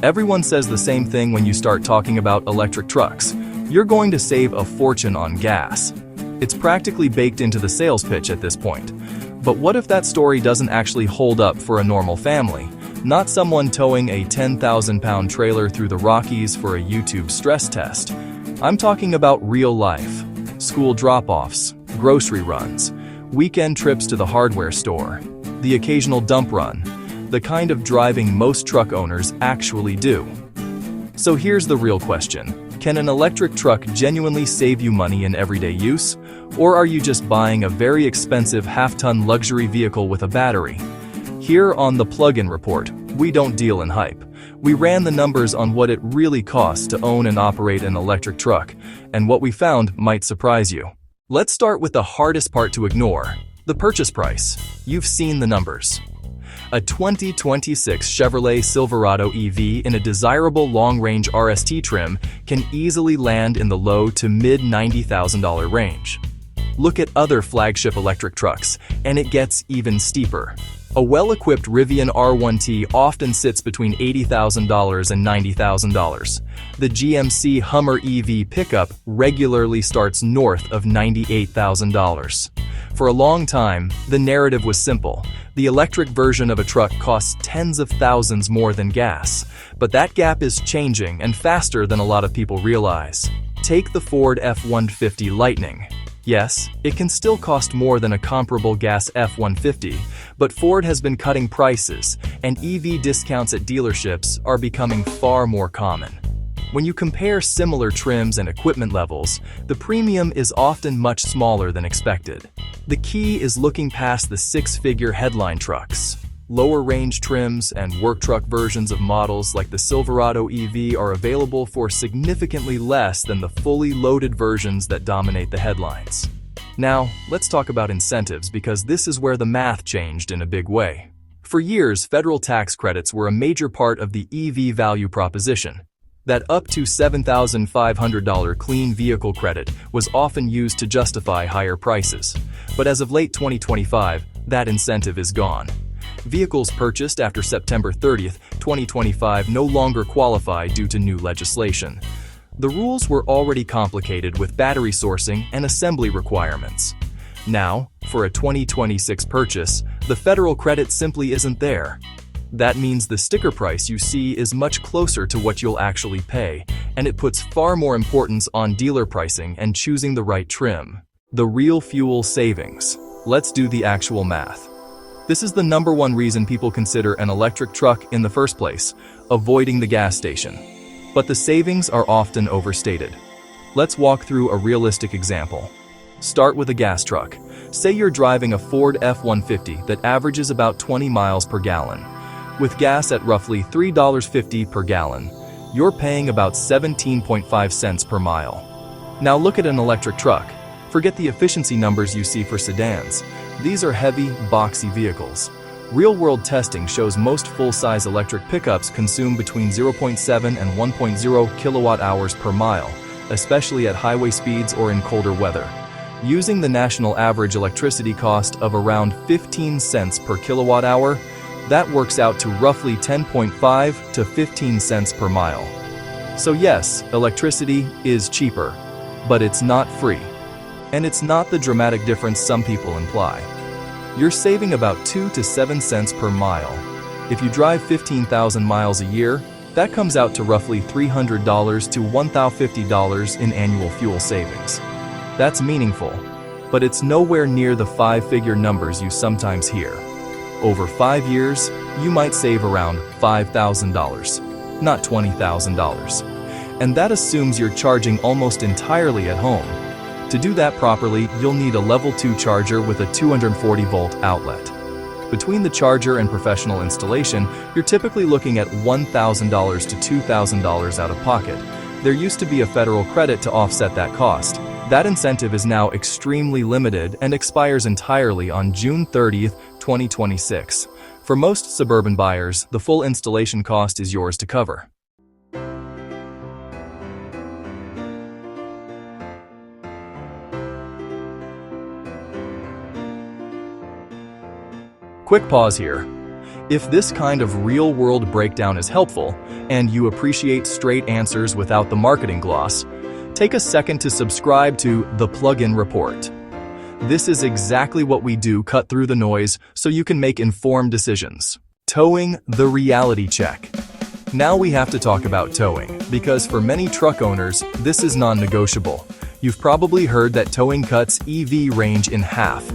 Everyone says the same thing when you start talking about electric trucks. You're going to save a fortune on gas. It's practically baked into the sales pitch at this point. But what if that story doesn't actually hold up for a normal family? Not someone towing a 10,000-pound trailer through the Rockies for a YouTube stress test. I'm talking about real life. School drop-offs, grocery runs, weekend trips to the hardware store, the occasional dump run, the kind of driving most truck owners actually do. So here's the real question. Can an electric truck genuinely save you money in everyday use? Or are you just buying a very expensive half-ton luxury vehicle with a battery? Here on the Plug-in Report, we don't deal in hype. We ran the numbers on what it really costs to own and operate an electric truck, and what we found might surprise you. Let's start with the hardest part to ignore, the purchase price. You've seen the numbers. A 2026 Chevrolet Silverado EV in a desirable long-range RST trim can easily land in the low to mid-$90,000 range. Look at other flagship electric trucks, and it gets even steeper. A well-equipped Rivian R1T often sits between $80,000 and $90,000. The GMC Hummer EV pickup regularly starts north of $98,000. For a long time, the narrative was simple. The electric version of a truck costs tens of thousands more than gas. But that gap is changing, and faster than a lot of people realize. Take the Ford F-150 Lightning. Yes, it can still cost more than a comparable gas F-150, but Ford has been cutting prices, and EV discounts at dealerships are becoming far more common. When you compare similar trims and equipment levels, the premium is often much smaller than expected. The key is looking past the six-figure headline trucks. Lower-range trims and work truck versions of models like the Silverado EV are available for significantly less than the fully loaded versions that dominate the headlines. Now, let's talk about incentives, because this is where the math changed in a big way. For years, federal tax credits were a major part of the EV value proposition. That up to $7,500 clean vehicle credit was often used to justify higher prices. But as of late 2025, that incentive is gone. Vehicles purchased after September 30th, 2025 no longer qualify due to new legislation. The rules were already complicated with battery sourcing and assembly requirements. Now, for a 2026 purchase, the federal credit simply isn't there. That means the sticker price you see is much closer to what you'll actually pay, and it puts far more importance on dealer pricing and choosing the right trim. The real fuel savings. Let's do the actual math. This is the #1 reason people consider an electric truck in the first place, avoiding the gas station. But the savings are often overstated. Let's walk through a realistic example. Start with a gas truck. Say you're driving a Ford F-150 that averages about 20 miles per gallon. With gas at roughly $3.50 per gallon, you're paying about 17.5 cents per mile. Now look at an electric truck. Forget the efficiency numbers you see for sedans. These are heavy, boxy vehicles. Real-world testing shows most full-size electric pickups consume between 0.7 and 1.0 kilowatt-hours per mile, especially at highway speeds or in colder weather. Using the national average electricity cost of around 15 cents per kilowatt-hour, that works out to roughly 10.5 to 15 cents per mile. So yes, electricity is cheaper, but it's not free. And it's not the dramatic difference some people imply. You're saving about 2 to 7 cents per mile. If you drive 15,000 miles a year, that comes out to roughly $300 to $1,050 in annual fuel savings. That's meaningful, but it's nowhere near the five-figure numbers you sometimes hear. Over 5 years, you might save around $5,000, not $20,000. And that assumes you're charging almost entirely at home. To do that properly, you'll need a level 2 charger with a 240-volt outlet. Between the charger and professional installation, you're typically looking at $1,000 to $2,000 out of pocket. There used to be a federal credit to offset that cost. That incentive is now extremely limited and expires entirely on June 30th, 2026. For most suburban buyers, the full installation cost is yours to cover. Quick pause here. If this kind of real-world breakdown is helpful, and you appreciate straight answers without the marketing gloss, take a second to subscribe to The Plug-in Report. This is exactly what we do: cut through the noise so you can make informed decisions. Towing, the reality check. Now we have to talk about towing, because for many truck owners, this is non-negotiable. You've probably heard that towing cuts EV range in half.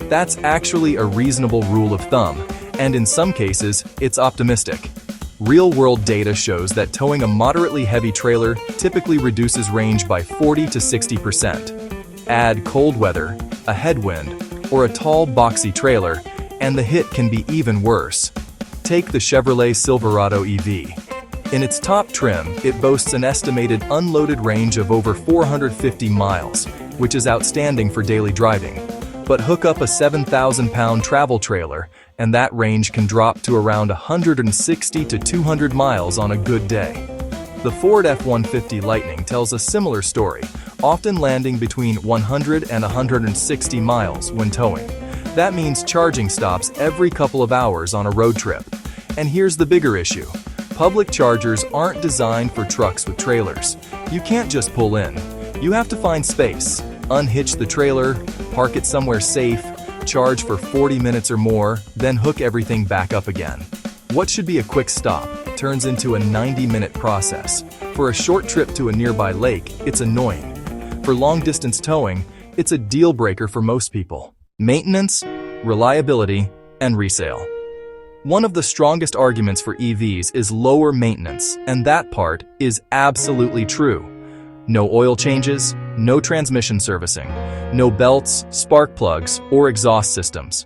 That's actually a reasonable rule of thumb, and in some cases, it's optimistic. Real-world data shows that towing a moderately heavy trailer typically reduces range by 40 to 60%. Add cold weather, a headwind, or a tall, boxy trailer, and the hit can be even worse. Take the Chevrolet Silverado EV. In its top trim, it boasts an estimated unloaded range of over 450 miles, which is outstanding for daily driving. But hook up a 7,000-pound travel trailer, and that range can drop to around 160 to 200 miles on a good day. The Ford F-150 Lightning tells a similar story, often landing between 100 and 160 miles when towing. That means charging stops every couple of hours on a road trip. And here's the bigger issue. Public chargers aren't designed for trucks with trailers. You can't just pull in. You have to find space, unhitch the trailer, park it somewhere safe, charge for 40 minutes or more, then hook everything back up again. What should be a quick stop turns into a 90-minute process. For a short trip to a nearby lake, it's annoying. For long-distance towing, it's a deal breaker for most people. Maintenance, reliability, and resale. One of the strongest arguments for EVs is lower maintenance, and that part is absolutely true. No oil changes, no transmission servicing, no belts, spark plugs, or exhaust systems.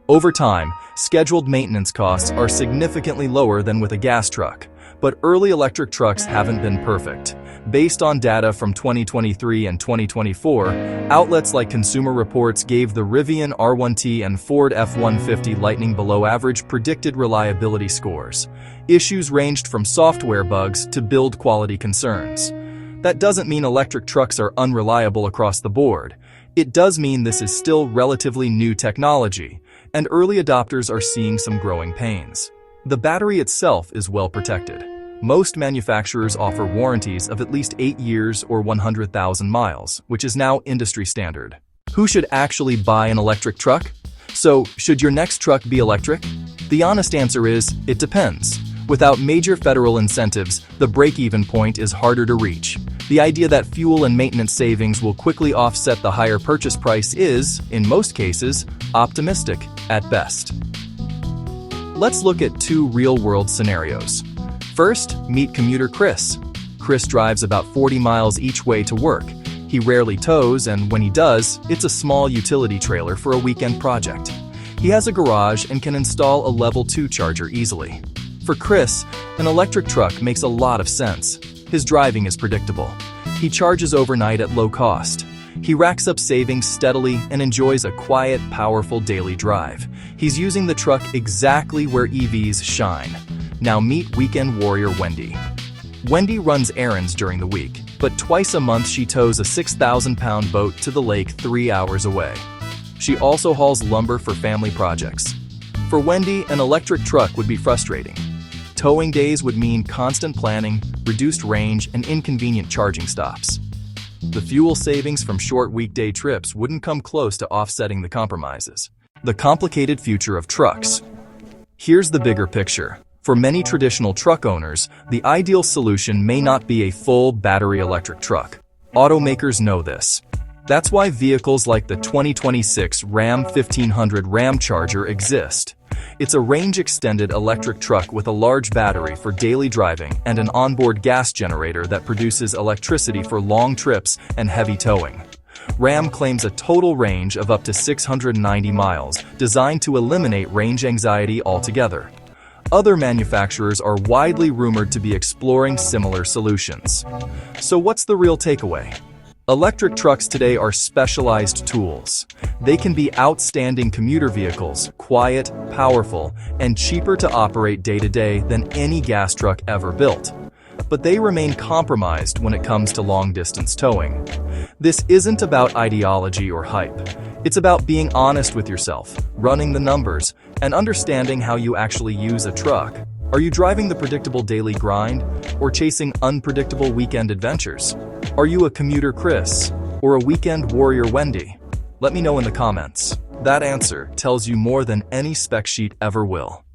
Over time, scheduled maintenance costs are significantly lower than with a gas truck, but early electric trucks haven't been perfect. Based on data from 2023 and 2024, outlets like Consumer Reports gave the Rivian R1T and Ford F-150 Lightning below-average predicted reliability scores. Issues ranged from software bugs to build quality concerns. That doesn't mean electric trucks are unreliable across the board. It does mean this is still relatively new technology, and early adopters are seeing some growing pains. The battery itself is well protected. Most manufacturers offer warranties of at least 8 years or 100,000 miles, which is now industry standard. Who should actually buy an electric truck? So, should your next truck be electric? The honest answer is, it depends. Without major federal incentives, the break-even point is harder to reach. The idea that fuel and maintenance savings will quickly offset the higher purchase price is, in most cases, optimistic at best. Let's look at 2 real-world scenarios. First, meet commuter Chris. Chris drives about 40 miles each way to work. He rarely tows, and when he does, it's a small utility trailer for a weekend project. He has a garage and can install a level 2 charger easily. For Chris, an electric truck makes a lot of sense. His driving is predictable. He charges overnight at low cost. He racks up savings steadily and enjoys a quiet, powerful daily drive. He's using the truck exactly where EVs shine. Now meet weekend warrior Wendy. Wendy runs errands during the week, but twice a month she tows a 6,000-pound boat to the lake 3 hours away. She also hauls lumber for family projects. For Wendy, an electric truck would be frustrating. Towing days would mean constant planning, reduced range, and inconvenient charging stops. The fuel savings from short weekday trips wouldn't come close to offsetting the compromises. The complicated future of trucks. Here's the bigger picture. For many traditional truck owners, the ideal solution may not be a full battery electric truck. Automakers know this. That's why vehicles like the 2026 Ram 1500 Ramcharger exist. It's a range-extended electric truck with a large battery for daily driving and an onboard gas generator that produces electricity for long trips and heavy towing. Ram claims a total range of up to 690 miles, designed to eliminate range anxiety altogether. Other manufacturers are widely rumored to be exploring similar solutions. So what's the real takeaway? Electric trucks today are specialized tools. They can be outstanding commuter vehicles, quiet, powerful, and cheaper to operate day-to-day than any gas truck ever built. but they remain compromised when it comes to long-distance towing. This isn't about ideology or hype. It's about being honest with yourself, running the numbers, and understanding how you actually use a truck. Are you driving the predictable daily grind or chasing unpredictable weekend adventures? Are you a commuter Chris or a weekend warrior Wendy? Let me know in the comments. That answer tells you more than any spec sheet ever will.